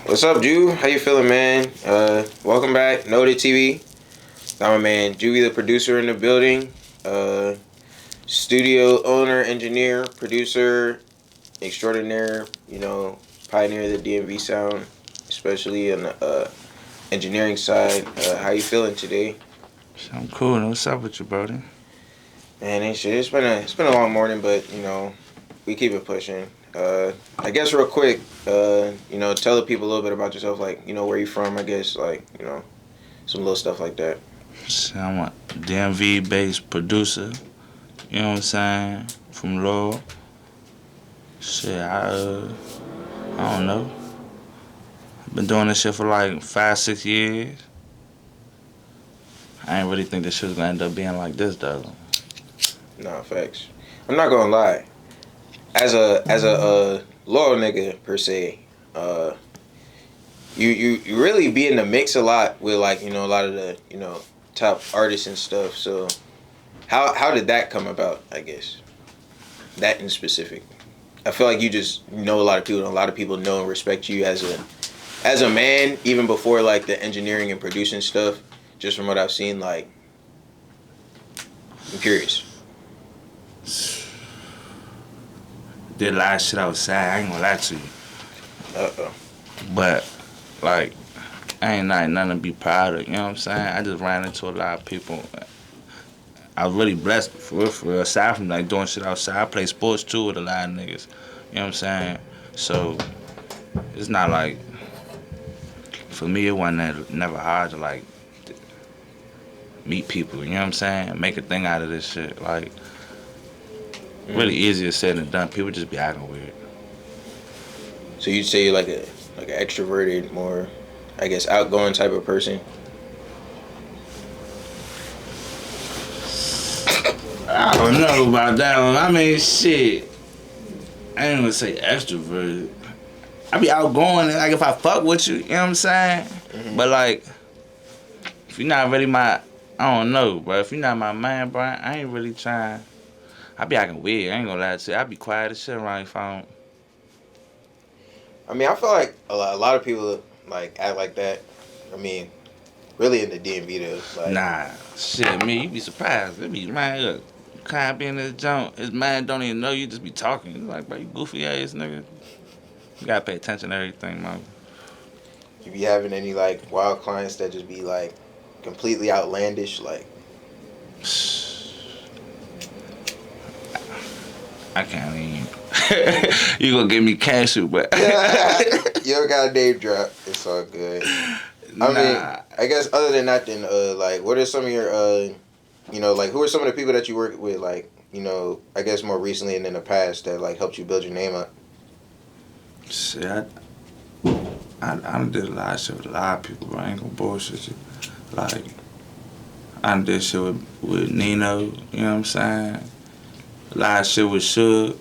What's up, Jew? How you feeling, man? Welcome back, Noted TV. Got my man Joovie the producer in the building. Studio owner, engineer, producer, extraordinaire. Pioneer of the DMV sound, especially on the engineering side. How you feeling today? I'm cool. What's up with you, brother? Man, ain't shit. It's been a long morning, but we keep it pushing. I guess real quick, tell the people a little bit about yourself, like where you from. I guess some little stuff like that. Shit, I'm a DMV based producer. You know what I'm saying? From Laurel. Shit, I don't know. Been doing this shit for like 5, 6 years. I ain't really think this shit was gonna end up being like this though. Nah, facts. I'm not gonna lie. As a loyal nigga per se, you really be in the mix a lot with a lot of the top artists and stuff. So how did that come about? I guess that in specific. I feel like you just know a lot of people, and a lot of people know and respect you as a man, even before like the engineering and producing stuff. Just from what I've seen, like I'm curious. Did a lot of shit outside. I ain't gonna lie to you. Uh-oh. But like, I ain't like nothing to be proud of. You know what I'm saying? I just ran into a lot of people. I was really blessed for real, for real. Aside from like doing shit outside, I play sports too with a lot of niggas. You know what I'm saying? So it's not like for me it wasn't never hard to like meet people. You know what I'm saying? Make a thing out of this shit. Like really easier said than done. People just be acting weird. So you'd say you're like an extroverted, more, I guess, outgoing type of person. I don't know about that one. I mean, shit. I ain't gonna say extroverted. I be outgoing, like if I fuck with you, you know what I'm saying? Mm-hmm. But like, if you're not really I don't know, bro. If you're not my man, bro, I ain't really trying. I be acting weird. I ain't gonna lie to you. I be quiet as shit around your phone. I mean, I feel like a lot of people like act like that. I mean, really in the DMV though. Like, Nah, shit, me, you be surprised. It be, man, look, kind of be in this junk. His man don't even know you, just be talking. It's like, bro, you goofy ass nigga. You gotta pay attention to everything, man. you be having any like wild clients that just be like completely outlandish, like. I can't even. You gonna give me cashew, but. You don't got a name drop. It's all good. Nah. I mean, I guess other than that, then like, what are some of your like, who are some of the people that you work with, like, I guess more recently and in the past that like helped you build your name up? Shit, I done did a lot of shit with a lot of people, but I ain't gonna bullshit you. Like, I done did shit with Nino, you know what I'm saying? A lot of shit with Suge.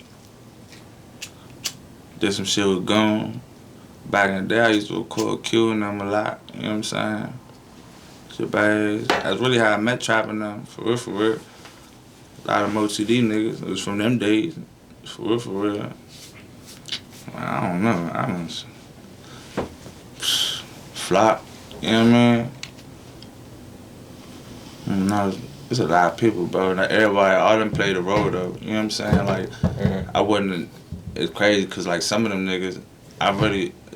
Did some shit with Goon. Back in the day, I used to record Q and them a lot, you know what I'm saying? Shit bad. That's really how I met trapping them, for real, for real. A lot of MOTD niggas, it was from them days, for real, for real. I don't know, I was flop, you know what I mean? No, there's a lot of people, bro. Like, everybody, all them played a role, though. You know what I'm saying? Like, I wasn't. It's crazy because like some of them niggas, a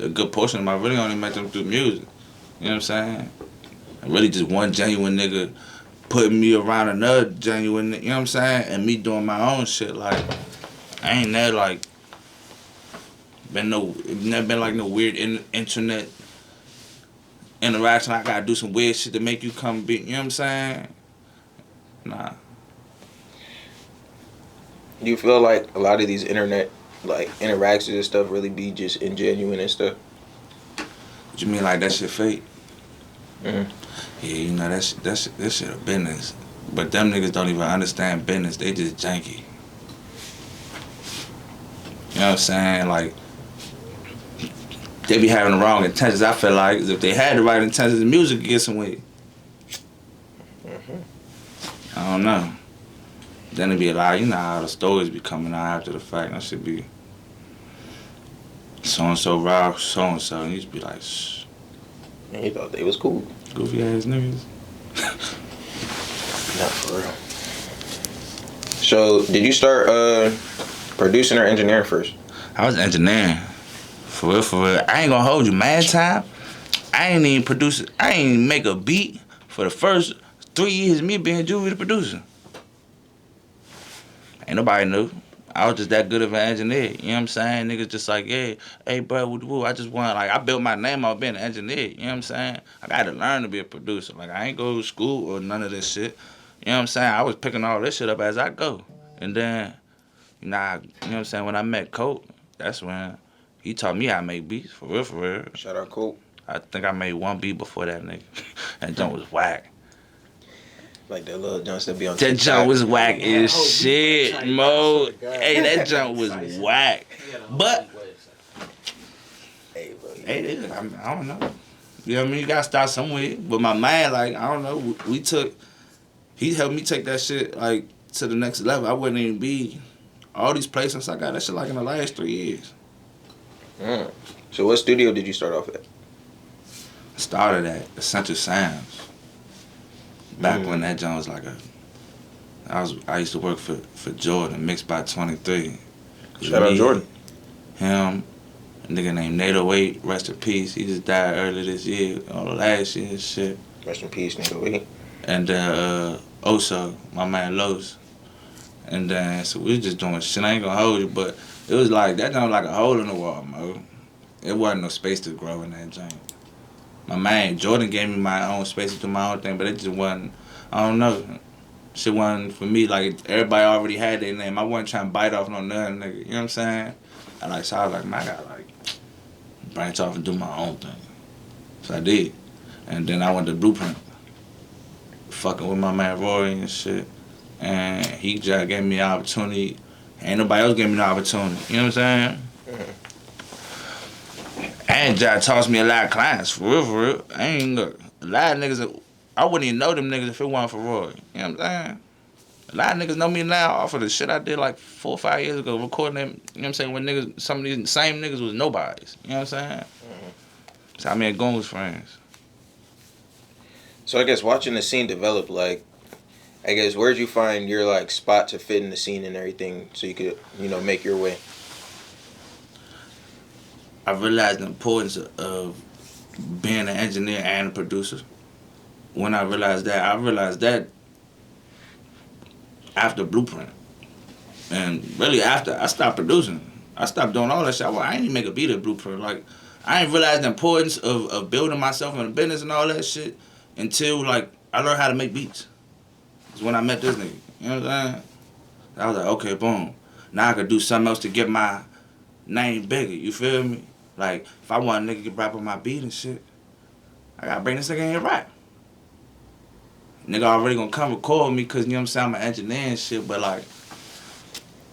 good portion of them, I really only met them through music. You know what I'm saying? I really just one genuine nigga putting me around another genuine, you know what I'm saying? And me doing my own shit. Like, I ain't never like never been like no weird internet interaction. I gotta do some weird shit to make you come be. You know what I'm saying? Nah. Do you feel like a lot of these internet like interactions and stuff really be just ingenuine and stuff? What you mean like that shit fake? Mm-hmm. Yeah, that shit a business. But them niggas don't even understand business. They just janky. You know what I'm saying? Like, they be having the wrong intentions. I feel like if they had the right intentions, the music could get some way. Mm-hmm. I don't know. Then it be a lot, you know how the stories be coming out after the fact. That should be so and so rock, so and so, and he used to be like, shh. And he thought they was cool. Goofy ass niggas. Not for real. So, did you start producing or engineering first? I was engineering. For real, for real. I ain't gonna hold you. Mad time, I ain't even produce. I ain't even make a beat for the first 3 years of me being Joovie the producer. Ain't nobody knew. I was just that good of an engineer. You know what I'm saying? Niggas just like, yeah, hey, bro, woo, I just want, like, I built my name off being an engineer. You know what I'm saying? I got to learn to be a producer. Like, I ain't go to school or none of this shit. You know what I'm saying? I was picking all this shit up as I go. And then, you know what I'm saying? When I met Colt, that's when he taught me how to make beats. For real, for real. Shout out Colt. I think I made one beat before that nigga. That junk was whack. Like that little jumps that be on That TikTok. junk was whack as shit, Mo. Hey, that junk was whack. But, Hey, bro. hey, I don't know. You know what I mean? You gotta start somewhere. But my man, like, I don't know. He helped me take that shit, like, to the next level. I wouldn't even be all these placements I got that shit, like, in the last 3 years. So what studio did you start off at? I started at Essential Sounds. Back when that joint was like I used to work for Jordan, Mixed by 23. Shout out Jordan. Him, a nigga named Nato 8, rest in peace. He just died earlier this year, or last year and shit. Rest in peace, Nato 8. And then Oso, my man Los. And then so we was just doing shit. I ain't gonna hold you, but it was like that joint was like a hole in the wall, Mo. It wasn't no space to grow in that joint. My man Jordan gave me my own space to do my own thing, but it just wasn't, I don't know. Shit wasn't for me, like everybody already had their name. I wasn't trying to bite off no nothing, nigga. You know what I'm saying? So I was like, man, I gotta like branch off and do my own thing. So I did. And then I went to Blueprint. Fucking with my man Rory and shit. And he just gave me the opportunity. Ain't nobody else gave me the opportunity. You know what I'm saying? And Jai taught me a lot of clients, for real, for real. I ain't look. A lot of niggas, I wouldn't even know them niggas if it wasn't for Roy. You know what I'm saying? A lot of niggas know me now off of the shit I did like 4 or 5 years ago, recording them, you know what I'm saying, when niggas, some of these same niggas was nobodies. You know what I'm saying? So I mean, going with friends. So I guess watching the scene develop, like, I guess where'd you find your like spot to fit in the scene and everything so you could, you know, make your way? I realized the importance of being an engineer and a producer. When I realized that after Blueprint. And really after I stopped producing. I stopped doing all that shit. I ain't even make a beat at Blueprint. Like, I ain't realized the importance of building myself in a business and all that shit until, like, I learned how to make beats. It's when I met this nigga. You know what I'm saying? I was like, okay, boom. Now I could do something else to get my name bigger. You feel me? Like, if I want a nigga to rap on my beat and shit, I gotta bring this nigga in here rap. Nigga already gonna come record me because, you know what I'm saying, I'm an engineer and shit, but like,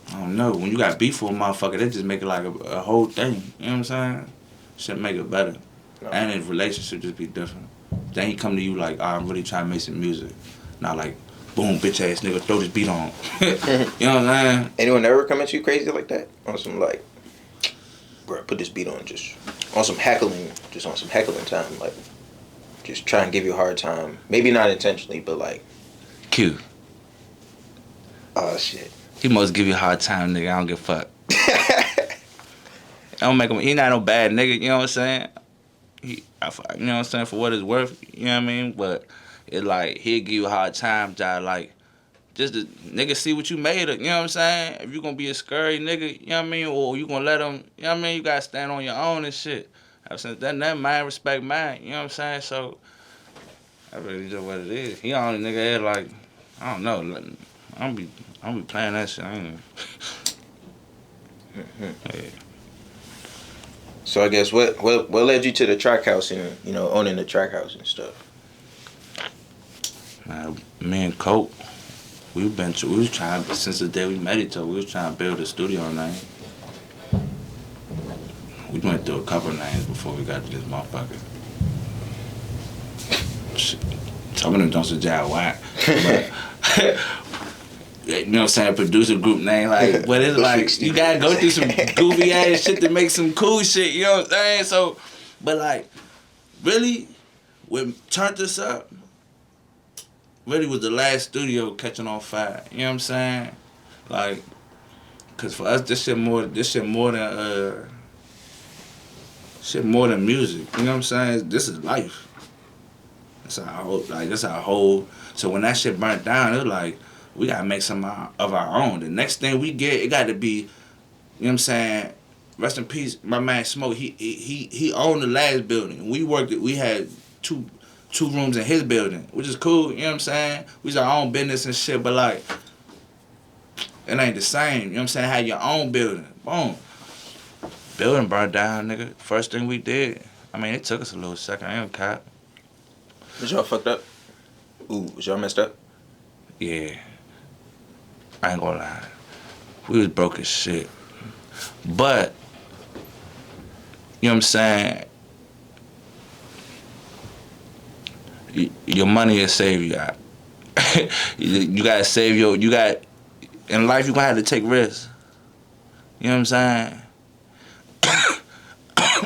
I don't know. When you got beef with a motherfucker, that just make it like a whole thing. You know what I'm saying? Shit make it better. No. And his relationship just be different. Then he come to you like, oh, I'm really trying to make some music. Not like, boom, bitch ass nigga, throw this beat on. You know what I'm saying? Anyone ever come at you crazy like that? On some like, bro, put this beat on, just on some heckling time, like, just try and give you a hard time. Maybe not intentionally, but like, Q. Oh shit. He must give you a hard time, nigga. I don't give a fuck. I don't make him. He not no bad nigga. You know what I'm saying? You know what I'm saying, for what it's worth. You know what I mean? But it like he'll give you a hard time, Jai. Like, just the nigga see what you made of. You know what I'm saying? If you gonna be a scurry nigga, you know what I mean, or you gonna let him. You know what I mean? You gotta stand on your own and shit. Since that mind respect mine. You know what I'm saying? So I really just what it is. He only nigga here like, I don't know. I don't be playing that shit. I ain't. Yeah. So I guess what led you to the track house and, you know, owning the track house and stuff? Me and Colt, we was trying, since the day we met each other, we was trying to build a studio name. We went through a couple names before we got to this motherfucker. Shit. Some of them don't suggest whack. But you know what I'm saying, producer group name, like, but it's like, you gotta go through some goofy ass shit to make some cool shit, you know what I'm saying? So, but like, really, when Turned This Up, really was the last studio catching on fire, you know what I'm saying? Like, cause for us, this shit more than music, you know what I'm saying? This is life. That's our whole, so when that shit burnt down, it was like, we gotta make some of our own. The next thing we get, it gotta be, you know what I'm saying? Rest in peace, my man Smoke. He owned the last building. We had two rooms in his building, which is cool. You know what I'm saying? We was our own business and shit, but like, it ain't the same. You know what I'm saying? Had your own building. Boom. Building burned down, nigga. First thing we did. I mean, it took us a little second. I ain't cap. Was y'all fucked up? Ooh, was y'all messed up? Yeah. I ain't gonna lie. We was broke as shit. But, you know what I'm saying? Your money will save you out. You gotta save in life you gonna have to take risks. You know what I'm saying?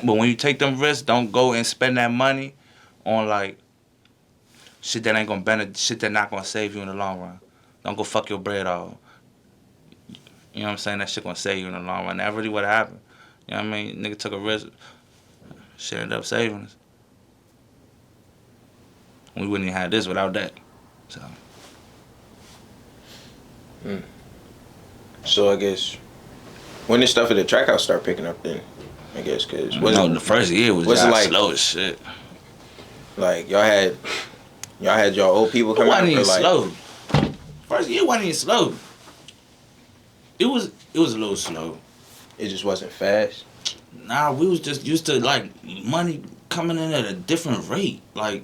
But when you take them risks, don't go and spend that money on like shit that ain't gonna benefit, shit that not gonna save you in the long run. Don't go fuck your bread off. You know what I'm saying? That shit gonna save you in the long run. That really what happened. You know what I mean? Nigga took a risk. Shit ended up saving us. We wouldn't even have this without that. So. So I guess when did stuff at the track house start picking up then? I guess because the first year was like slow as shit. Like y'all had your old people come out. It wasn't even slow. First year wasn't even slow. It was a little slow. It just wasn't fast. Nah, we was just used to like money coming in at a different rate. Like,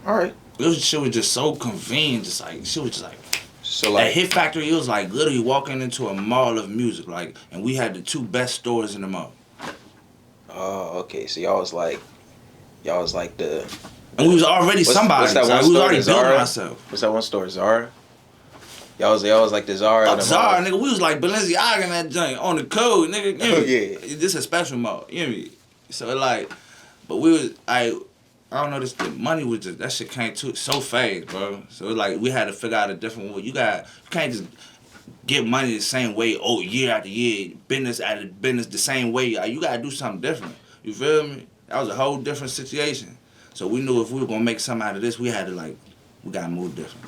all right, shit was just so convenient. Just like shit was just like. So like at Hit Factory, it was like literally walking into a mall of music, like, and we had the two best stores in the mall. Oh, okay. So y'all was like the. And we was already somebody. What's that one we was store, already Zara? building ourselves. What's that one store, Zara? Y'all was like the Zara. Zara, nigga. We was like Balenciaga in that joint on the code, nigga. Oh yeah. This is a special mall. You know me? So like, but we was I don't know. The money was just that shit came to so fast, bro. So it's like we had to figure out a different way. You can't just get money the same way. Oh, year after year, business after business the same way. You gotta do something different. You feel me? That was a whole different situation. So we knew if we were gonna make something out of this, we gotta move different.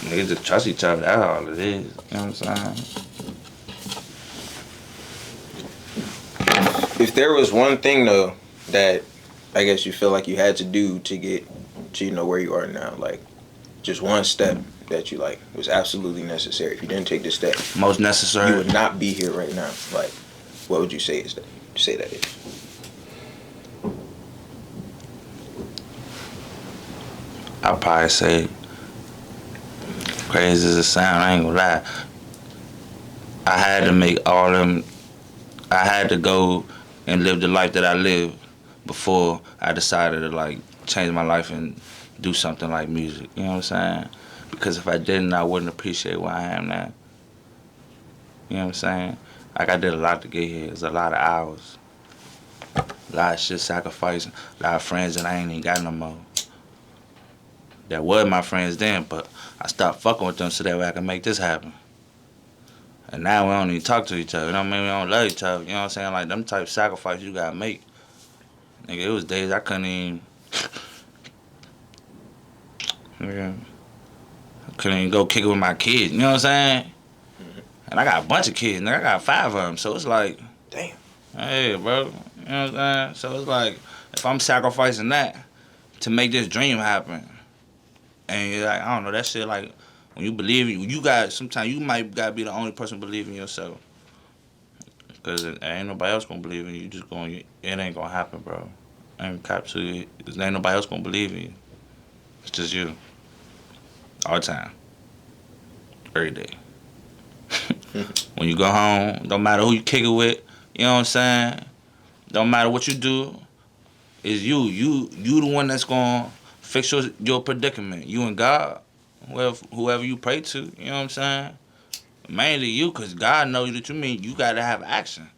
Niggas just trust each other. That's all it is. You know what I'm saying? If there was one thing though that I guess you feel like you had to do to get to where you are now, like just one step that you like was absolutely necessary. If you didn't take this step, most necessary, you would not be here right now. Like, what would you say is that? Say that is. I'll probably say, crazy as it sound, I ain't gonna lie. I had to make all them. I had to go and live the life that I lived before I decided to like change my life and do something like music. You know what I'm saying? Because if I didn't, I wouldn't appreciate where I am now. You know what I'm saying? Like I did a lot to get here. It's a lot of hours, a lot of shit sacrificing, a lot of friends that I ain't even got no more. That was my friends then, but I stopped fucking with them so that way I can make this happen. And now we don't even talk to each other. You know what I mean? We don't love each other. You know what I'm saying? Like, them type of sacrifices you gotta make. Nigga, it was days I couldn't even... Nigga, I couldn't even go kick it with my kids. You know what I'm saying? And I got a bunch of kids. Nigga, I got 5 of them. So it's like... Damn. Hey, bro. You know what I'm saying? So it's like, if I'm sacrificing that to make this dream happen, and you're like, I don't know, that shit like... When you believe in sometimes you might gotta be the only person believing in yourself. Cause ain't nobody else gonna believe in you. It ain't gonna happen, bro. I ain't cap to you. Cause ain't nobody else gonna believe in you. It's just you. All the time. Every day. When you go home, don't matter who you kick it with, you know what I'm saying? Don't matter what you do, it's you. You the one that's gonna fix your predicament. You and God, whoever you pray to, you know what I'm saying? Mainly you, because God knows that you got to have action.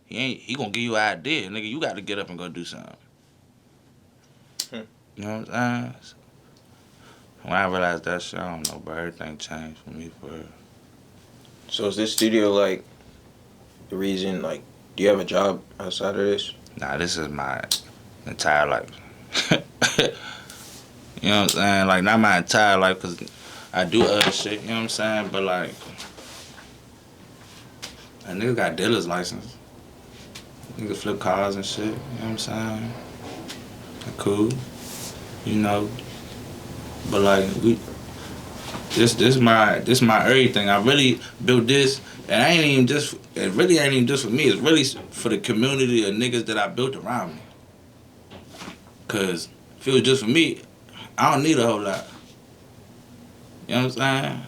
He gonna give you an idea. Nigga, you got to get up and go do something. You know what I'm saying? When I realized that shit, I don't know, bro. Everything changed for me, for real. So is this studio like the reason? Like, do you have a job outside of this? Nah, this is my entire life. You know what I'm saying? Like, not my entire life, because I do other shit, you know what I'm saying? But, like, a nigga got dealer's license. Nigga flip cars and shit, you know what I'm saying? Cool, you know. But, like, this my everything. I really built this, and it really ain't even just for me. It's really for the community of niggas that I built around me. Cause if it was just for me, I don't need a whole lot. You know what I'm saying?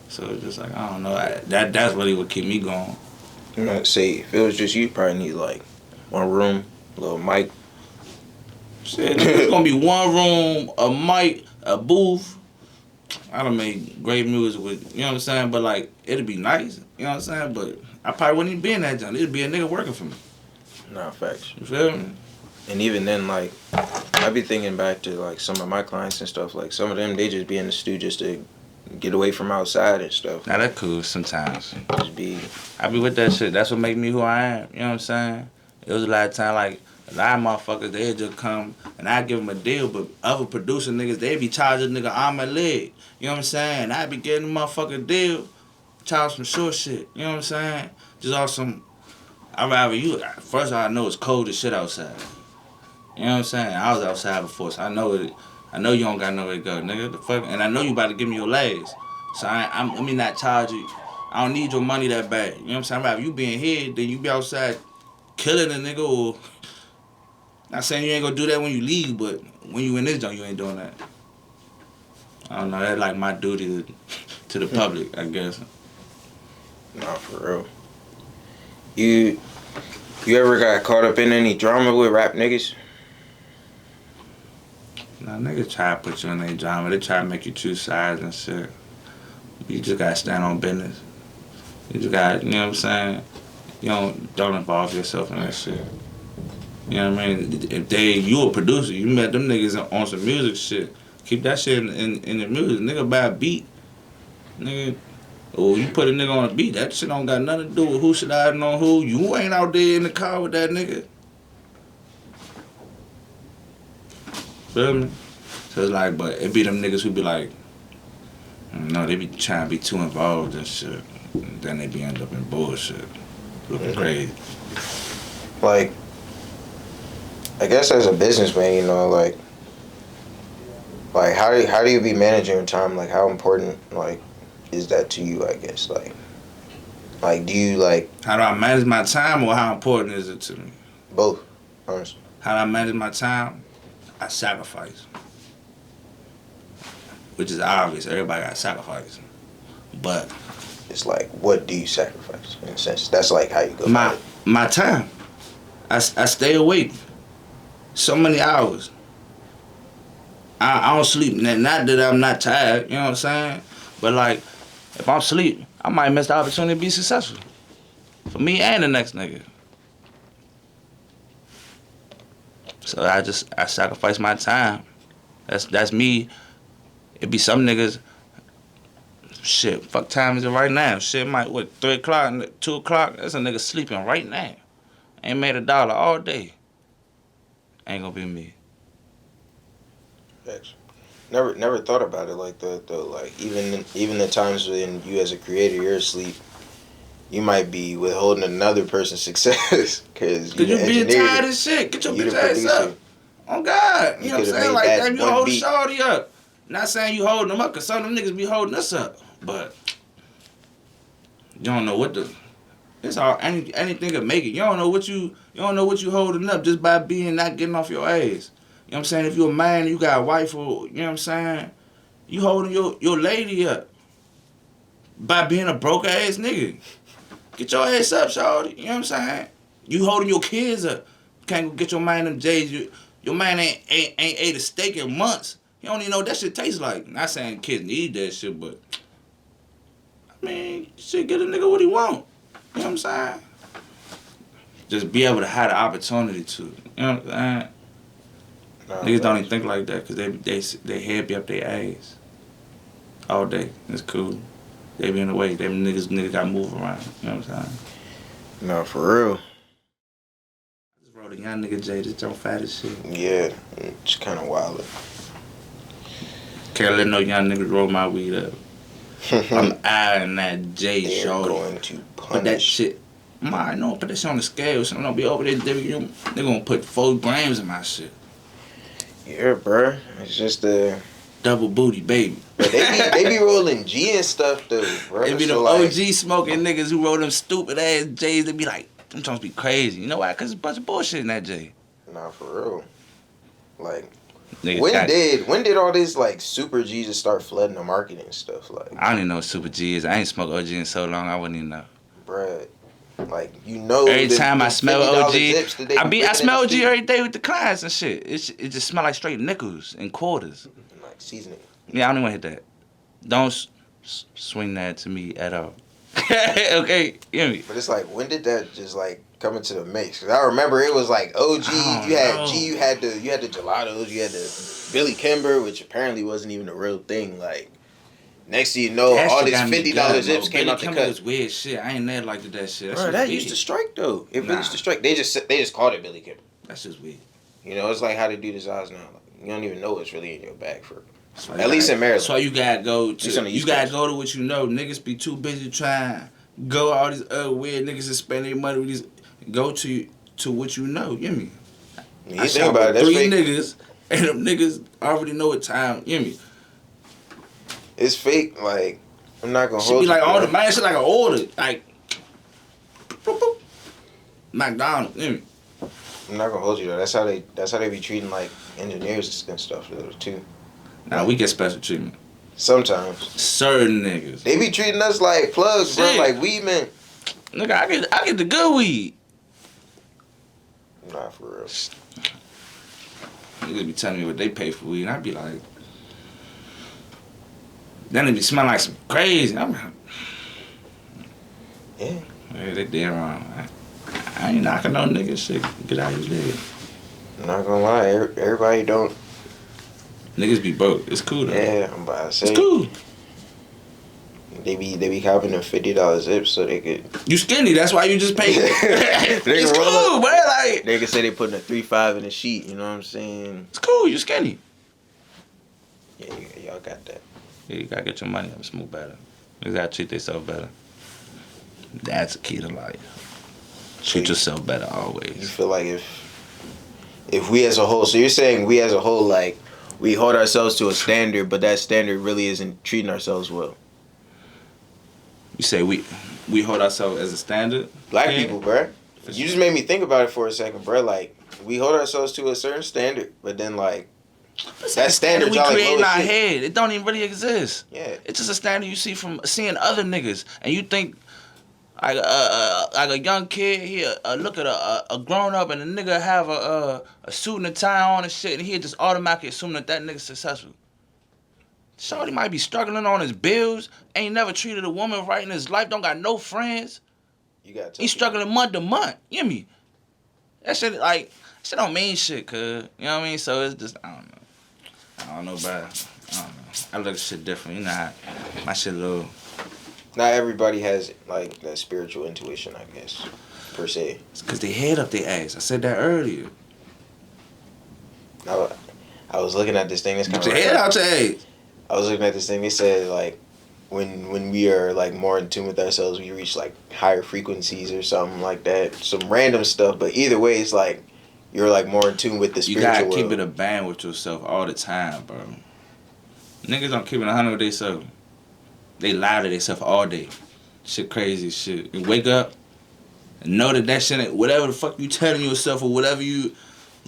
So it's just like, I don't know. That's really what keep me going. I'm not say if it was just you, probably need like one room, a little mic. Shit, it's gonna be one room, a mic, a booth. I done made great music with, you know what I'm saying? But like, it'd be nice, you know what I'm saying? But I probably wouldn't even be in that joint. It'd be a nigga working for me. Nah, facts. You feel me? And even then, like, I be thinking back to like some of my clients and stuff. Like some of them, they just be in the studio just to get away from outside and stuff. Now that cool sometimes. Just be. I be with that shit. That's what make me who I am. You know what I'm saying? It was a lot of time like a lot of motherfuckers they just come and I give them a deal, but other producer niggas they be charging nigga arm and leg. You know what I'm saying? I be getting a motherfucking deal, charge some short shit. You know what I'm saying? Just on some. I rather you. First all I know it's cold as shit outside. You know what I'm saying? I was outside before, so I know it. I know you don't got nowhere to go, nigga. The fuck, and I know you about to give me your legs, so let me not charge you. I don't need your money that bad. You know what I'm saying? Rather you being here, then you be outside killing a nigga. Or not saying you ain't gonna do that when you leave, but when you in this joint, you ain't doing that. I don't know. That's like my duty to the public, I guess. Nah, for real. You ever got caught up in any drama with rap niggas? Nah, niggas try to put you in their drama. They try to make you choose sides and shit. You just gotta stand on business. You just gotta, you know what I'm saying? You don't involve yourself in that shit. You know what I mean? If you a producer, you met them niggas on some music shit. Keep that shit in the music. Nigga buy a beat. Nigga, or you put a nigga on a beat. That shit don't got nothing to do with who should I know who. You ain't out there in the car with that nigga. Feel me? So it's like, but it be them niggas who be like, no, they be trying to be too involved and shit. And then they be end up in bullshit. Looking crazy. Like, I guess as a businessman, you know, like how do you be managing your time? Like, how important, like, is that to you, I guess? Like, do you, like... How do I manage my time or how important is it to me? Both, honestly. How do I manage my time? I sacrifice. Which is obvious. Everybody got to sacrifice. But... It's like, what do you sacrifice? In a sense, that's like how you go about it. My time. I stay awake. So many hours. I don't sleep. Not that I'm not tired, you know what I'm saying? But like, if I'm asleep, I might miss the opportunity to be successful. For me and the next nigga. So I sacrifice my time. That's me. It be some niggas, shit, fuck time is it right now? Shit, 3 o'clock, 2 o'clock, that's a nigga sleeping right now. Ain't made $1 all day. Ain't gonna be me. Thanks. Never thought about it like that though. Like even the times when you as a creator you're asleep, you might be withholding another person's success because you being tired as shit. Get your bitch ass up. Oh God, you know what I'm saying? Like damn, you hold shorty up. Not saying you holding them up, cause some of them niggas be holding us up, but you don't know what the. It's all anything can make it. You don't know what you holding up just by being not getting off your ass. You know what I'm saying? If you're a man, you got a wife, or you know what I'm saying, you holding your lady up by being a broke ass nigga. Get your ass up, shawty. You know what I'm saying? You holding your kids up. You can't go get your man them J's. Your man ain't ate a steak in months. He don't even know what that shit tastes like. Not saying kids need that shit, but I mean, shit, get a nigga what he want. You know what I'm saying? Just be able to have the opportunity to. You know what I'm saying? Nah, Niggas don't even think like that because they head be up their ass all day. It's cool. They be in the way. Them niggas got to move around. You know what I'm saying? No, for real. I just wrote a young nigga Jay. This jump fat as shit. Yeah, it's kind of wild. Can't let no young niggas roll my weed up. I'm eyeing that Jay They're shorty. going to punish. Put that shit. I know, put that shit on the scale. So I'm gonna be over there. They gonna put 4 grams in my shit. Yeah, bro. It's just the Double booty, baby. But they be rolling G and stuff though, bro. They be so them like, OG smoking niggas who roll them stupid ass J's. They be like, them trying to be crazy. You know why? Cause it's a bunch of bullshit in that J. Nah, for real. Like, niggas when did all this like Super G just start flooding the market and stuff? Like, I don't even know what Super G is. I ain't smoked OG in so long. I wouldn't even know. Bruh, like you know. Every time I smell OG, I smell OG street. every day with the clients and shit. It just smell like straight nickels and quarters. Like seasoning. Yeah, I don't even want to hit that. Don't swing that to me at all. Okay, you hear me? But it's like, when did that just like come into the mix? Cause I remember it was like OG. You had G. You had the gelatos. You had the Billy Kimber, which apparently wasn't even a real thing. Like, next thing you know, That all shit this got me $50 gutted, zips bro. came out the Billy Kimber cut. was weird shit. I ain't never liked that shit. Bro, that used to strike though. It really used to strike. They just called it Billy Kimber. That's just weird. You know, it's like how they do this odds now. Like, you don't even know what's really in your bag for. At least in Maryland. So you gotta go to what you know. Niggas be too busy trying to go all these other weird niggas and spend their money with these. Go to what you know. You hear me? You I think about it, that's 3 fake. niggas, and them niggas already know what time. You hear me? It's fake. Like, I'm not gonna Should hold be you. like bro. all the man shit like an order, like boop, boop. McDonald's. You hear me? I'm not gonna hold you though. That's how they be treating like engineers and stuff though, too. Nah, we get special treatment. Sometimes Certain niggas. they be treating us like plugs, bro, Shit. like weed men. Nigga, I get the good weed. Nah, for real. Niggas be telling me what they pay for weed, and I be like, then it be smell like some crazy. I'm like, Yeah. hey, they dead wrong. I ain't knocking no nigga shit. Get out of here. I'm not gonna lie, everybody don't. Niggas be broke. It's cool though. Yeah, I'm about to say. It's cool. They be copping them $50 zips so they could. You skinny, that's why you just paid. It's cool, bro. Like, they can say they putting a 3.5 in a sheet. You know what I'm saying? it's cool. You skinny. Yeah, y'all got that. Yeah, you gotta get your money up and smooth better. You gotta treat yourself better. That's the key to life. Treat yourself better You always. feel like if we as a whole, so you're saying we as a whole, like, we hold ourselves to a standard, but that standard really isn't treating ourselves well. You say we hold ourselves as a standard? Black people, bruh. You just made me think about it for a second, bruh. Like, we hold ourselves to a certain standard, but then, like, that standard we y'all like create low in as our shit. head. It don't even really exist. Yeah. It's just a standard you see from seeing other niggas, and you think like a young kid, he look at a grown up, and a nigga have a suit and a tie on and shit, and he just automatically assume that nigga's successful. Shorty might be struggling on his bills, ain't never treated a woman right in his life, don't got no friends. You got. He's struggling month to month. You hear me? That shit don't mean shit, cuz. You know what I mean? So it's just, I don't know, bro. I don't know. I look at shit different. You know how my shit a little. Not everybody has like that spiritual intuition, I guess, per se. It's because they head up their ass. I said that earlier. I was looking at this thing. It's kind Get your head out your ass. I was looking at this thing. They said like when we are like more in tune with ourselves, we reach like higher frequencies or something like that. Some random stuff, but either way, it's like you're like more in tune with the spiritual world. You gotta keep it a band with yourself all the time, bro. Niggas don't keep it 100 with themselves. They lie to themselves all day. Shit crazy shit. You wake up and know that shit ain't whatever the fuck you telling yourself or whatever you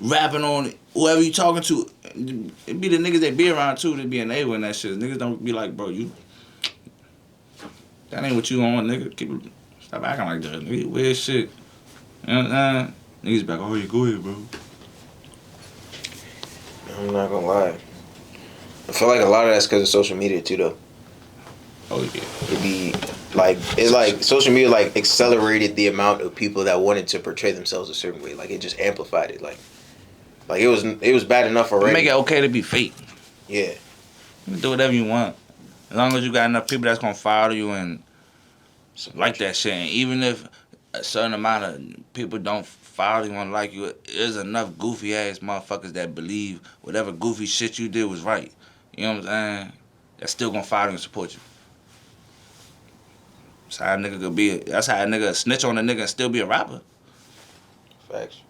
rapping on, whoever you talking to. It be the niggas that be around too that be enabling that shit. Niggas don't be like, bro, that ain't what you want, nigga. Stop acting like that. Nigga, weird shit. You know what I'm saying? Niggas be like, oh, yeah, go ahead, bro. I'm not gonna lie. feel like a lot of that's because of social media too, though. Oh yeah. It'd be like social media like accelerated the amount of people that wanted to portray themselves a certain way. Like it just amplified it. Like it was bad enough already. Make it okay to be fake. Yeah. You can do whatever you want, as long as you got enough people that's gonna follow you and like that shit. And even if a certain amount of people don't follow you and like you, there's enough goofy ass motherfuckers that believe whatever goofy shit you did was right. You know what I'm saying? That's still gonna follow you and support you. That's how a nigga could be. That's how a nigga snitch on a nigga and still be a rapper. Facts.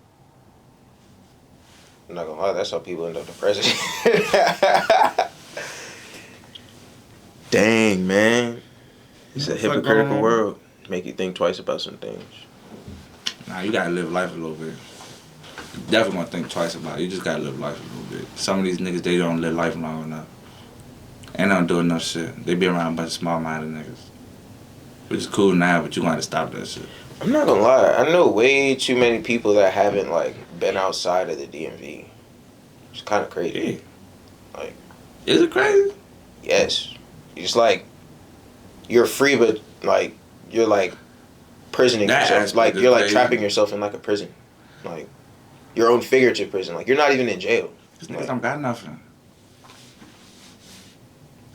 I'm not gonna lie, that's how people end up the president. Dang, man. It's a hypocritical world. Make you think twice about some things. Nah, you gotta live life a little bit. You definitely gonna think twice about it. You just gotta live life a little bit. Some of these niggas, they don't live life long enough. And they don't do enough shit. They be around a bunch of small-minded niggas. Which is cool now, but you gonna have to stop that shit. I'm not gonna lie, I know way too many people that haven't like been outside of the DMV. It's kind of crazy. Yeah. Like, is it crazy? Yes. It's like you're free, but like you're like prisoning That yourself. aspect Like is you're like crazy. trapping yourself in like a prison, like your own figurative prison. Like you're not even in jail. These niggas don't got nothing.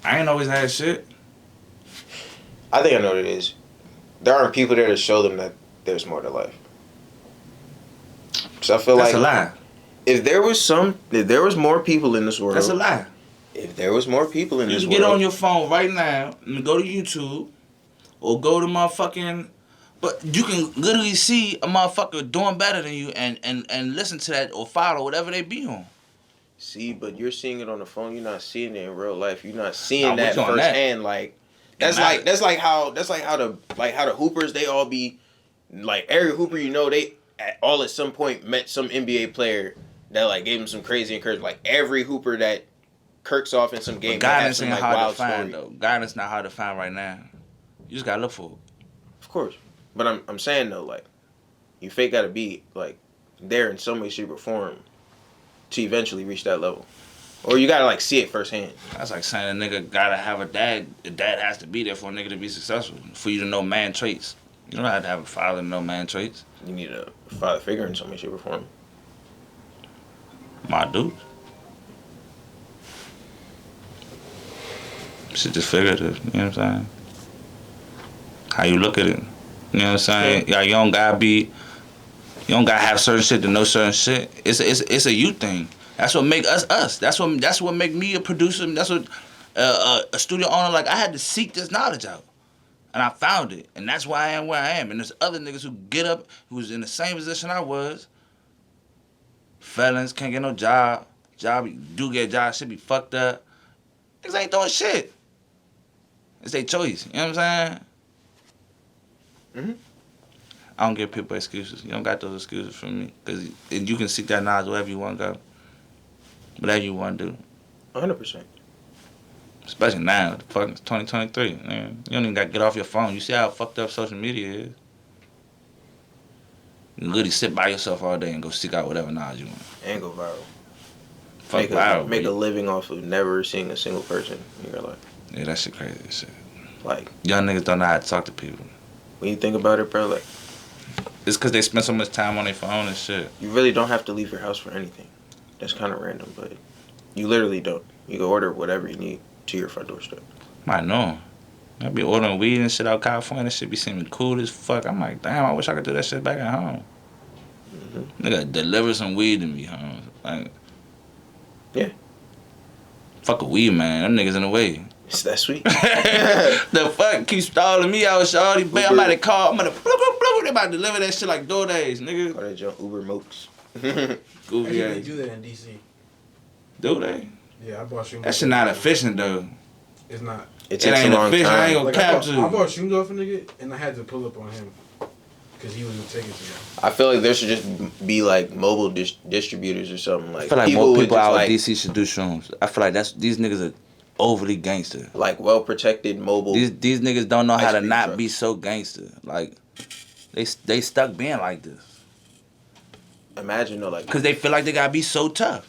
I ain't always had shit. I think I know what it is. There aren't people there to show them that there's more to life. So I feel That's like a lie. if there was more people in this world, That's a lie. If there was more people in You this can world, get on your phone right now and go to YouTube or go to motherfucking. But you can literally see a motherfucker doing better than you and listen to that or follow whatever they be on. see, but you're seeing it on the phone. You're not seeing it in real life. You're not seeing I'm that with you on that. firsthand. Like that's like how the hoopers, they all be like every hooper, you know, they all at some point met some NBA player that like gave him some crazy encouragement. Like every hooper that Kirk's off in some game, But guidance some, ain't like, hard wild to find story. though. Guidance not hard to find right now. You just gotta look for it. Of course, but I'm saying though, like you fake gotta be like there in some way, shape, or form to eventually reach that level, or you gotta like see it firsthand. That's like saying a nigga gotta have a dad. A dad has to be there for a nigga to be successful. For you to know man traits. You don't have to have a father to know man traits. You need a father figure in some way, shape, or form. My dude. Shit just figurative, you know what I'm saying? How you look at it. You know what I'm saying? Yeah. You don't gotta have certain shit to know certain shit. It's a you thing. That's what make us us. That's what make me a producer. That's what a studio owner, like I had to seek this knowledge out. And I found it. And that's why I am where I am. And there's other niggas who get up, who's in the same position I was. Felons, can't get no job. Do get a job, shit be fucked up. Niggas ain't doing shit. It's their choice. You know what I'm saying? Mm-hmm. I don't give people excuses. You don't got those excuses from me. Because you can seek that knowledge wherever you want to go. Whatever you want to do. 100%. Especially now. The fucking 2023. Man. You don't even got to get off your phone. You see how fucked up social media is? You literally sit by yourself all day and go seek out whatever knowledge you want. And go viral. Fuck viral. Make a living off of never seeing a single person in your life. Yeah, that shit crazy as shit. Like, young niggas don't know how to talk to people. when you think about it, bro, like, it's because they spend so much time on their phone and shit. you really don't have to leave your house for anything. That's kind of random, but you literally don't. You can order whatever you need to your front doorstep. I know. I be ordering weed and shit out California. That shit be seeming cool as fuck. I'm like, damn, I wish I could do that shit back at home. Mm-hmm. Nigga, deliver some weed to me, huh? Like, yeah. Fuck a weed, man. Them niggas in the way. It's that sweet. The fuck keep stalling me out, shawty. Babe, I'm about to call. I'm about to they about to deliver that shit like DoorDash, nigga. Call that junk Uber Moats. Goofy They ass. do that in DC. Do they? Yeah, I bought shrooms. That shit not efficient though. It's not. It It takes ain't a long efficient. I ain't time. gonna Like, I capture. bought shrooms off a nigga, and I had to pull up on him because he was taking to them. I feel like there should just be like mobile distributors or something. Like, I feel like more would people just, out like, of DC should do shrooms. I feel like these niggas are overly gangster. like well protected mobile. These niggas don't know how ice to cream not trucks. be so gangster. Like they stuck being like this Imagine though, like, because they feel like they gotta be so tough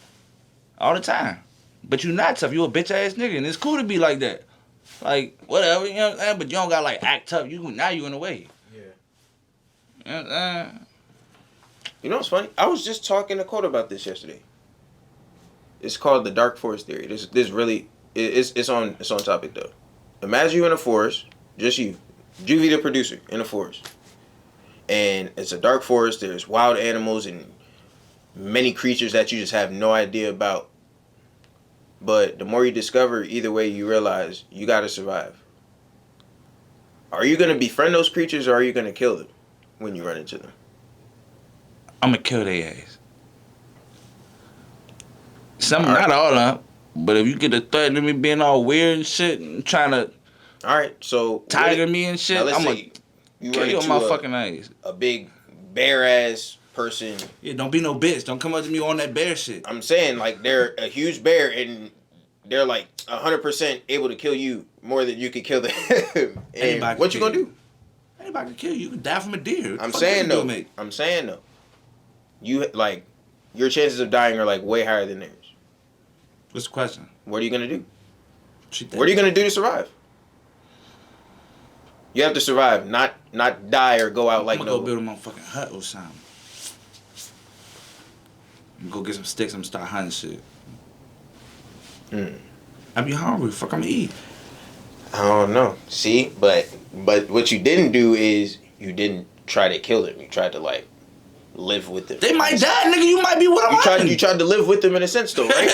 all the time. But you not tough. You a bitch ass nigga, and it's cool to be like that. Like whatever, you know what I'm saying. But you don't got like act tough. Now you in the way. Yeah. You know what I'm saying? You know what's funny? I was just talking to Cole about this yesterday. It's called the dark forest theory. This really it's on topic though. Imagine you in a forest, just you, Joovie the producer in a forest, and it's a dark forest. There's wild animals and many creatures that you just have no idea about. But the more you discover, either way, you realize you gotta survive. Are you gonna befriend those creatures or are you gonna kill them when you run into them? I'm gonna kill their ass. Not all of them, but if you get a threat of me being all weird and shit and trying to tiger me and shit, I'm gonna kill your motherfucking ass. A big bear ass person. Yeah, don't be no bitch. Don't come up to me on that bear shit. I'm saying like they're a huge bear and they're like 100% able to kill you more than you could kill them. And what you gonna do? Anybody can kill you. You can die from a deer. I'm saying though. You like your chances of dying are like way higher than theirs. What's the question? What are you gonna do? What are you gonna do to survive? You have to survive, not die or go out like no. I'm gonna go build a motherfucking hut or something. I'm gonna go get some sticks and start hunting shit. I be hungry. Fuck, I'm gonna eat. I don't know. See, but what you didn't do is you didn't try to kill them. You tried to like live with them. They might die, nigga. You might be what I'm You tried to live with them in a sense, though, right?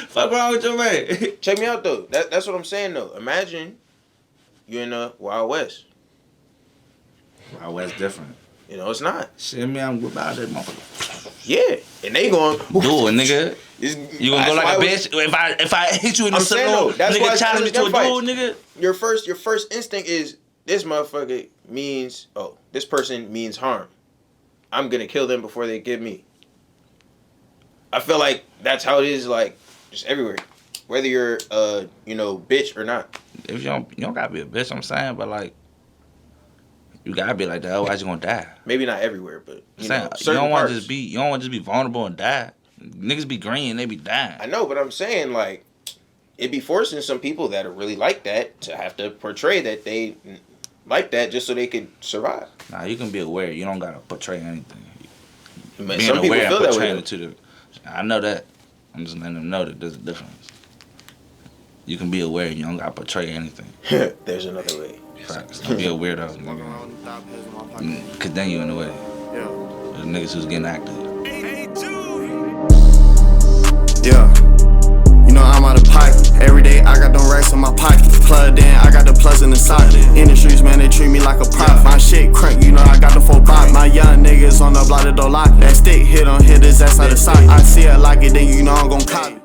Fuck wrong with your man. Check me out, though. That's what I'm saying, though. Imagine you're in the Wild West. Wild West different. You know, it's not. Shit, man, I'm about that motherfucker. Yeah, and they going. Do it, nigga. You gonna go like a bitch? If I hit you in the saloon, nigga, challenge me to a dude, nigga. Your first instinct is this motherfucker means this person means harm. I'm gonna kill them before they get me. I feel like that's how it is, like just everywhere, whether you're bitch or not. If you don't gotta be a bitch, I'm saying, but like you gotta be like that, otherwise you're gonna die. Maybe not everywhere, but you don't want to just be vulnerable and die. Niggas be green, they be dying. I know, but I'm saying like it be forcing some people that are really like that to have to portray that they like that just so they could survive. Nah, you can be aware. You don't gotta portray anything. Being some people feel that way. I know that. I'm just letting them know that there's a difference. You can be aware. You don't gotta portray anything. There's another way. Facts. Don't be a weirdo, nigga. Cause then you in the way. Yeah. The niggas who's getting active. Yeah. You know I'm out of pipe. Every day I got them racks in my pocket. Plugged in, I got the plugs in the socket. In the streets, man, they treat me like a prop. My shit crank, you know I got the 4 bot. My young niggas on the block that don't lock. That stick hit his ass out of socket. I see it like it, then you know I'm gon' cop it.